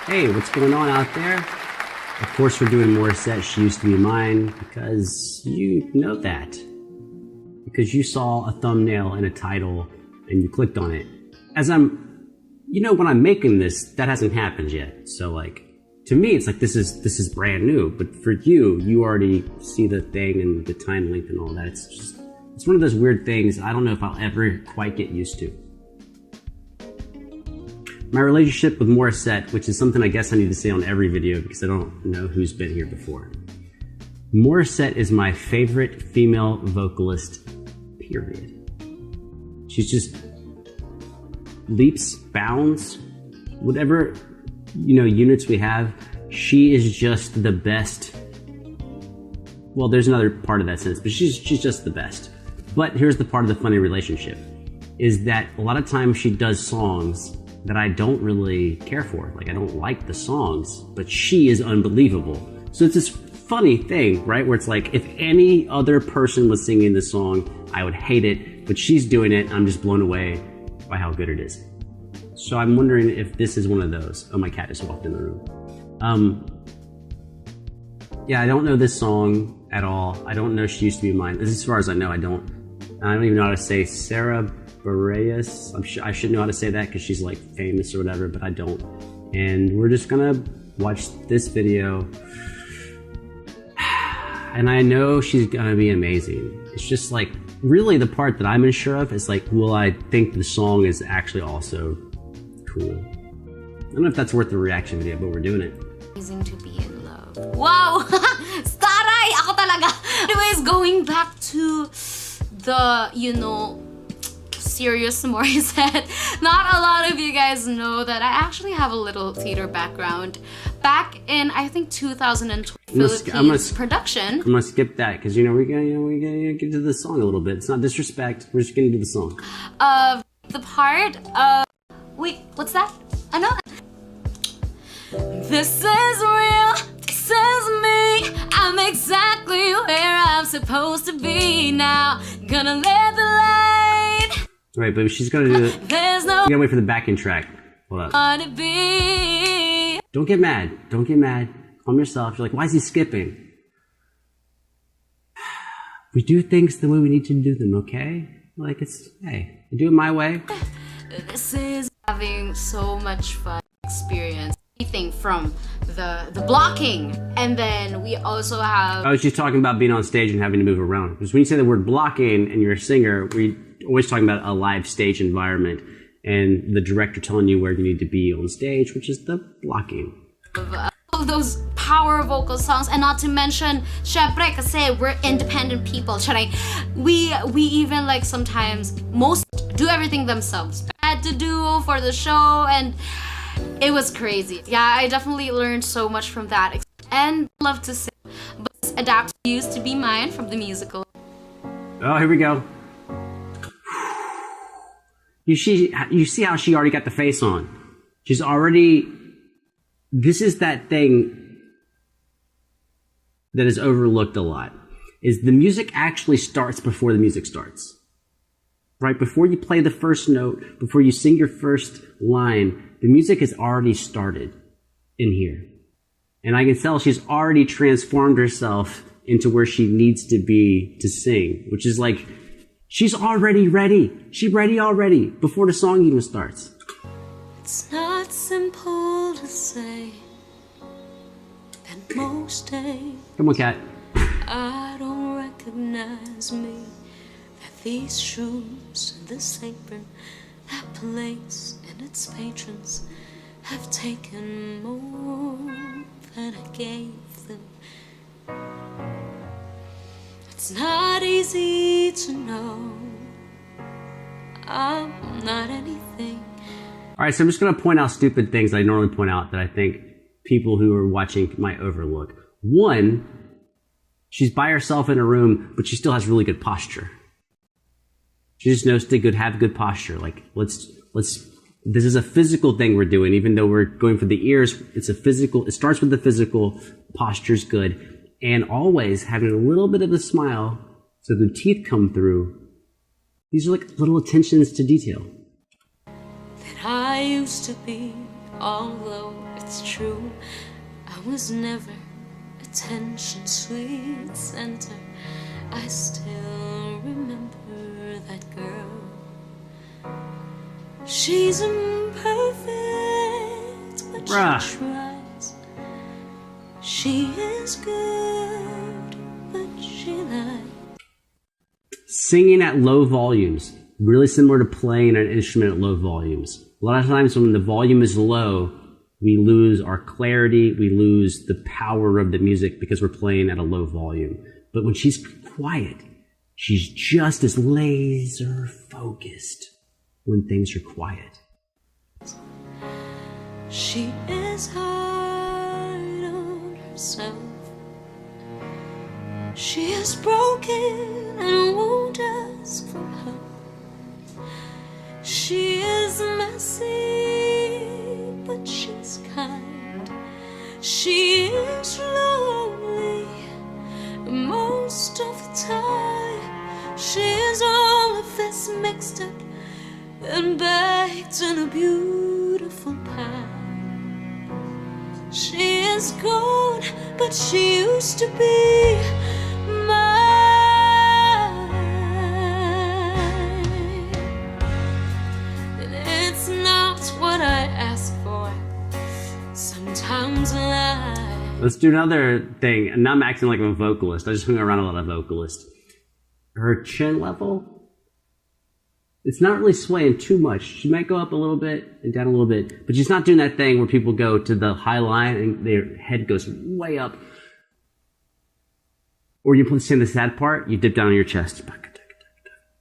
Hey, what's going on out there? Of course we're doing Morissette, She Used to Be Mine, because you know that. Because you saw a thumbnail and a title, and you clicked on it. When I'm making this, that hasn't happened yet. So like, to me, it's like this is brand new. But for you, you already see the thing and the time length and all that. It's one of those weird things I don't know if I'll ever quite get used to. My relationship with Morissette, which is something I guess I need to say on every video because I don't know who's been here before. Morissette is my favorite female vocalist, period. She's just leaps, bounds, whatever, units we have, she is just the best. Well, there's another part of that sentence, but she's just the best. But here's the part of the funny relationship, is that a lot of times she does songs that I don't really care for. Like, I don't like the songs, but she is unbelievable. So it's this funny thing, right? Where it's like, if any other person was singing this song, I would hate it, but she's doing it, and I'm just blown away by how good it is. So I'm wondering if this is one of those. Oh, my cat just walked in the room. Yeah, I don't know this song at all. I don't know She Used to Be Mine. As far as I know, I don't even know how to say Sarah Bareilles. I should know how to say that because she's like famous or whatever, but I don't. And we're just gonna watch this video. And I know she's gonna be amazing. It's just like, really the part that I'm unsure of is like, will I think the song is actually also cool? I don't know if that's worth the reaction video, but we're doing it. Amazing to be in love. Wow! Staray! Ako talaga! Anyways, going back to the, serious Morissette. Not a lot of you guys know that I actually have a little theater background. Back in, I think, 2012 Philippines production. I'm gonna skip that because we're gonna get to the song a little bit. It's not disrespect. We're just gonna do the song. The part of wait, what's that? I know. This is real. This is me. I'm exactly where I'm supposed to be now. Gonna let the light. Right, but she's gonna do it. There's no. You gotta wait for the backing track. Hold up. Wanna be. Don't get mad. Don't get mad. Calm yourself. You're like, why is he skipping? We do things the way we need to do them, okay? Like, hey, you do it my way. This is having so much fun experience. Everything from the blocking, and then we also have. Oh, she's talking about being on stage and having to move around. Because when you say the word blocking and you're a singer, we always talking about a live stage environment and the director telling you where you need to be on stage, which is the blocking. Of those power vocal songs, and not to mention, syempre, kasi we're independent people. We even like sometimes most do everything themselves. Had to do for the show, and it was crazy. Yeah, I definitely learned so much from that, and love to sing. But adapt Used to Be Mine from the musical. Oh, here we go. You see how she already got the face on. She's already. This is that thing that is overlooked a lot. Is the music actually starts before the music starts. Right? Before you play the first note, before you sing your first line, the music has already started in here. And I can tell she's already transformed herself into where she needs to be to sing, which is like, she's already ready. She's ready already before the song even starts. It's not simple to say that most days. Come on, cat. I don't recognize me. That these shoes and this apron, that place and its patrons have taken more than I gave them. It's not easy to know I'm not anything. All right, so I'm just going to point out stupid things I normally point out that I think people who are watching might overlook. One, she's by herself in a room, but she still has really good posture. She just knows to have good posture. Like, let's. This is a physical thing we're doing, even though we're going for the ears. It's a physical. It starts with the physical. Posture's good, and always having a little bit of a smile so the teeth come through. These are like little attentions to detail. I used to be, although it's true. I was never attention sweet center. I still remember that girl. She's imperfect, but she tries. She is good, but she lies. Singing at low volumes, really similar to playing an instrument at low volumes. A lot of times when the volume is low, we lose our clarity, we lose the power of the music because we're playing at a low volume. But when she's quiet, she's just as laser focused when things are quiet. She is hard on herself. She is broken and won't ask for help. She is messy, but she's kind. She is lonely most of the time. She is all of this mixed up and baked in a beautiful pie. She is gone, but she used to be mine. And it's not what I ask for. Sometimes I... Let's do another thing. And now I'm acting like I'm a vocalist. I just hung around a lot of vocalists. Her chin level, it's not really swaying too much. She might go up a little bit and down a little bit, but she's not doing that thing where people go to the high line and their head goes way up. Or you say the sad part, you dip down on your chest.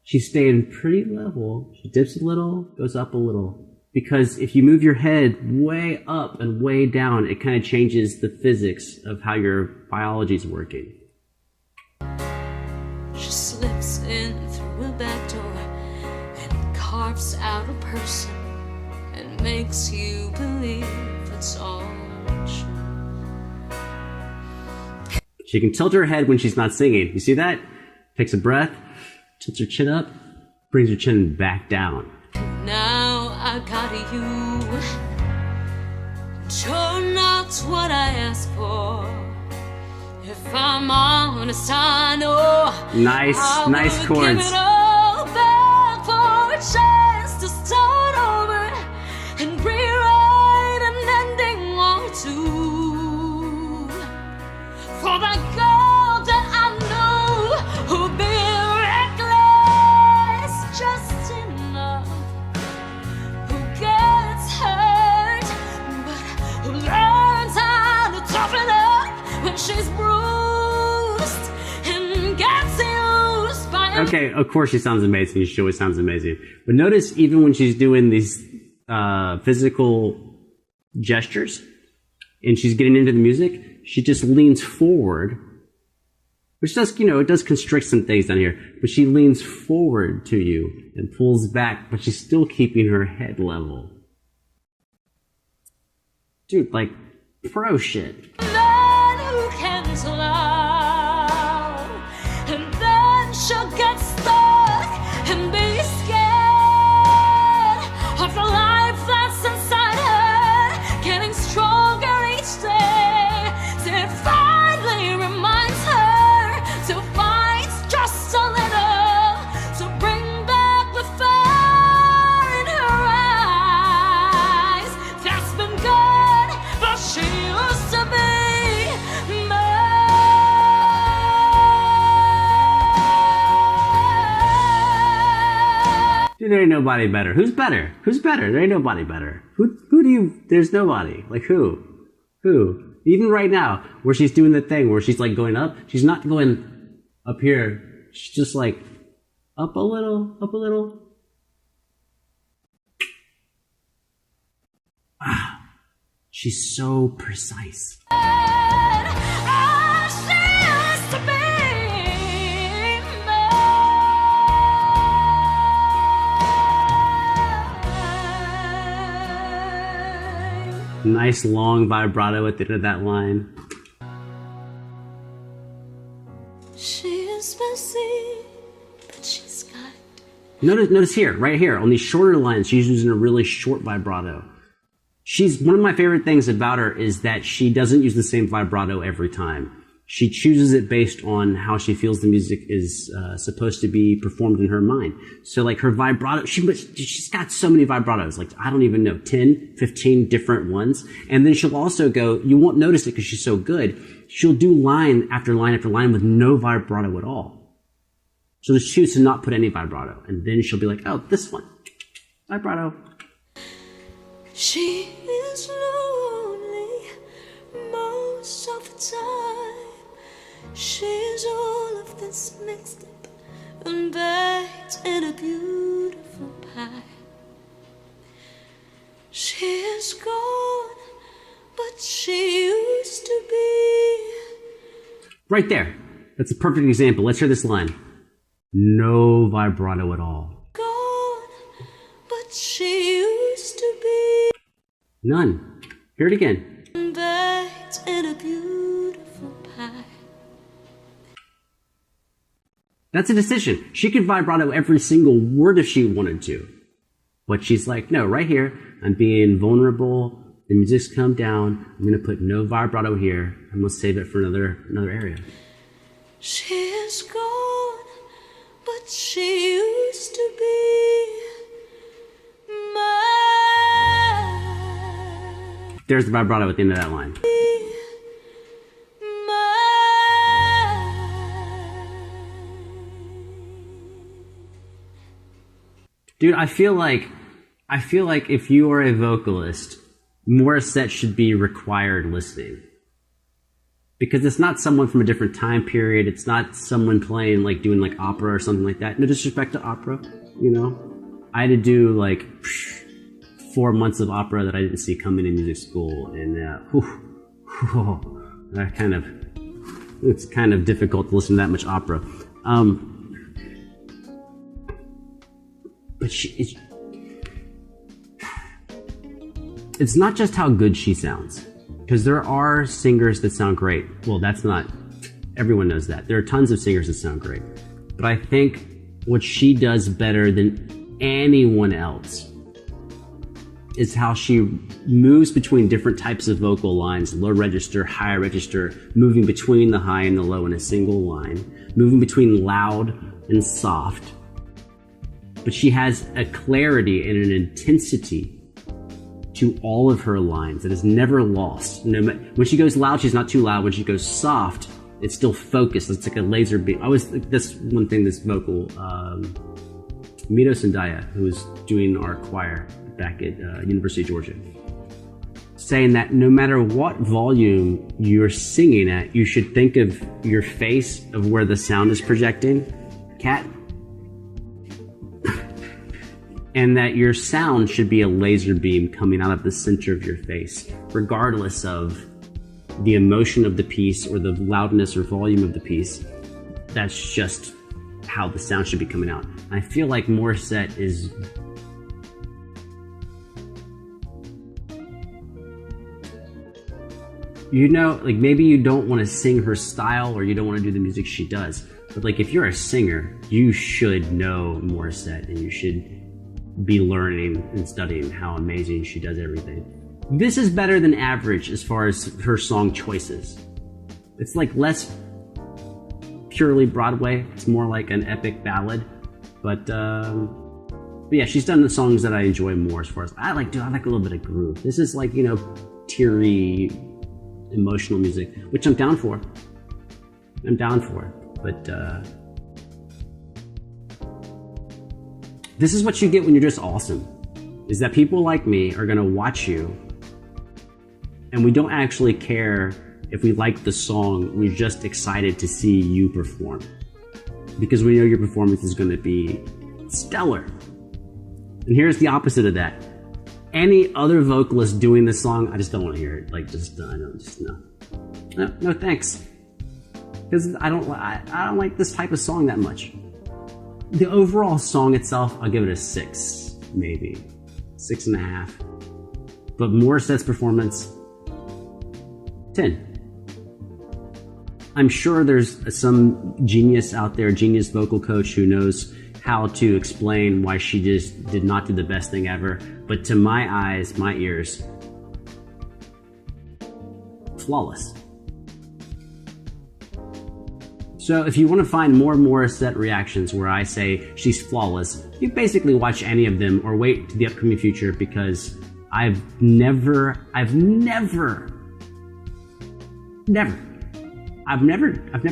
She's staying pretty level. She dips a little, goes up a little. Because if you move your head way up and way down, it kind of changes the physics of how your biology is working. She slips in through a back door and carves out a person and makes you believe it's all true. She can tilt her head when she's not singing. You see that? Takes a breath, tilts her chin up, brings her chin back down. Now I got you. You're not what I asked for. If I'm honest, I know. Nice chords. Give it all back for a chance to start over and rewrite an ending or two. For the girl that I know who'll be reckless just enough, who gets hurt, but who learns how to toughen up when she's bruised and gets used by. Okay, of course she sounds amazing. She always sounds amazing. But notice even when she's doing these physical gestures and she's getting into the music, she just leans forward, which does, it does constrict some things down here, but she leans forward to you and pulls back, but she's still keeping her head level. Dude, like, pro shit. Man who can love, and then she'll get stuck and be scared of the life that's inside her, getting stronger each day. It finally reminds her to fight just a little, to bring back the fire in her eyes. That's been good, but she used to be mine. Dude, there ain't nobody better. Who's better? Who's better? There ain't nobody better. Who do you... There's nobody. Like, who? Who? Even right now, where she's doing the thing where she's like going up, she's not going up here. She's just like up a little, up a little. Ah, she's so precise. Nice long vibrato at the end of that line. She is messy, but she's kind. Notice here, right here, on these shorter lines, she's using a really short vibrato. One of my favorite things about her is that she doesn't use the same vibrato every time. She chooses it based on how she feels the music is supposed to be performed in her mind. So like her vibrato, she's got so many vibratos, like I don't even know, 10, 15 different ones. And then she'll also go, you won't notice it because she's so good, she'll do line after line after line with no vibrato at all. She'll just choose to not put any vibrato. And then she'll be like, oh, this one, vibrato. She is lonely most of the time. She's all of this mixed up and baked in a beautiful pie. She is gone, but she used to be. Right there. That's a perfect example. Let's hear this line. No vibrato at all. Gone, but she used to be. None. Hear it again. Baked in a beautiful pie. That's a decision. She could vibrato every single word if she wanted to. But she's like, no, right here, I'm being vulnerable. The music's come down. I'm going to put no vibrato here. I'm going to save it for another area. She is gone, but she used to be mine. There's the vibrato at the end of that line. Dude, I feel like if you are a vocalist, Morissette should be required listening. Because it's not someone from a different time period. It's not someone playing, like, doing, like, opera or something like that. No disrespect to opera, you know? I had to do, like, 4 months of opera that I didn't see coming in music school. And, it's kind of difficult to listen to that much opera. But it's not just how good she sounds, because there are singers that sound great. Well, everyone knows that. There are tons of singers that sound great. But I think what she does better than anyone else is how she moves between different types of vocal lines, low register, high register, moving between the high and the low in a single line, moving between loud and soft. But she has a clarity and an intensity to all of her lines that is never lost. When she goes loud, she's not too loud. When she goes soft, it's still focused. It's like a laser beam. That's one thing this vocal, Mito Sandaya, who was doing our choir back at University of Georgia, saying that no matter what volume you're singing at, you should think of your face of where the sound is projecting. Cat. And that your sound should be a laser beam coming out of the center of your face, regardless of the emotion of the piece or the loudness or volume of the piece. That's just how the sound should be coming out. I feel like Morissette is... You know, like maybe you don't want to sing her style or you don't want to do the music she does. But like if you're a singer, you should know Morissette and you should be learning and studying how amazing she does everything. This is better than average as far as her song choices. It's like less purely Broadway. It's more like an epic ballad. But yeah, she's done the songs that I enjoy more as far as I like a little bit of groove. This is like, you know, teary, emotional music, which I'm down for. But this is what you get when you're just awesome, is that people like me are gonna watch you and we don't actually care if we like the song, we're just excited to see you perform. Because we know your performance is gonna be stellar. And here's the opposite of that. Any other vocalist doing this song, I just don't wanna hear it. Like, no, thanks. Because I don't like this type of song that much. The overall song itself, I'll give it a 6, maybe 6.5. But Morissette's performance, 10. I'm sure there's some genius out there, genius vocal coach who knows how to explain why she just did not do the best thing ever. But to my eyes, my ears, flawless. So if you want to find more Morissette reactions where I say she's flawless, you basically watch any of them or wait to the upcoming future, because I've never heard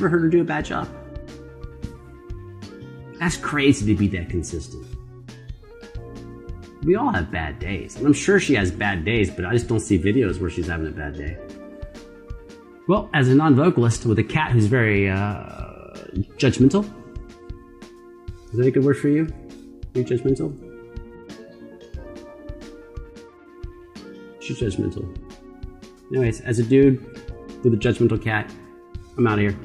her do a bad job. That's crazy to be that consistent. We all have bad days. And I'm sure she has bad days, but I just don't see videos where she's having a bad day. Well, as a non-vocalist with a cat who's very judgmental. Is that a good word for you? You're judgmental? She's judgmental. Anyways, as a dude with a judgmental cat, I'm out of here.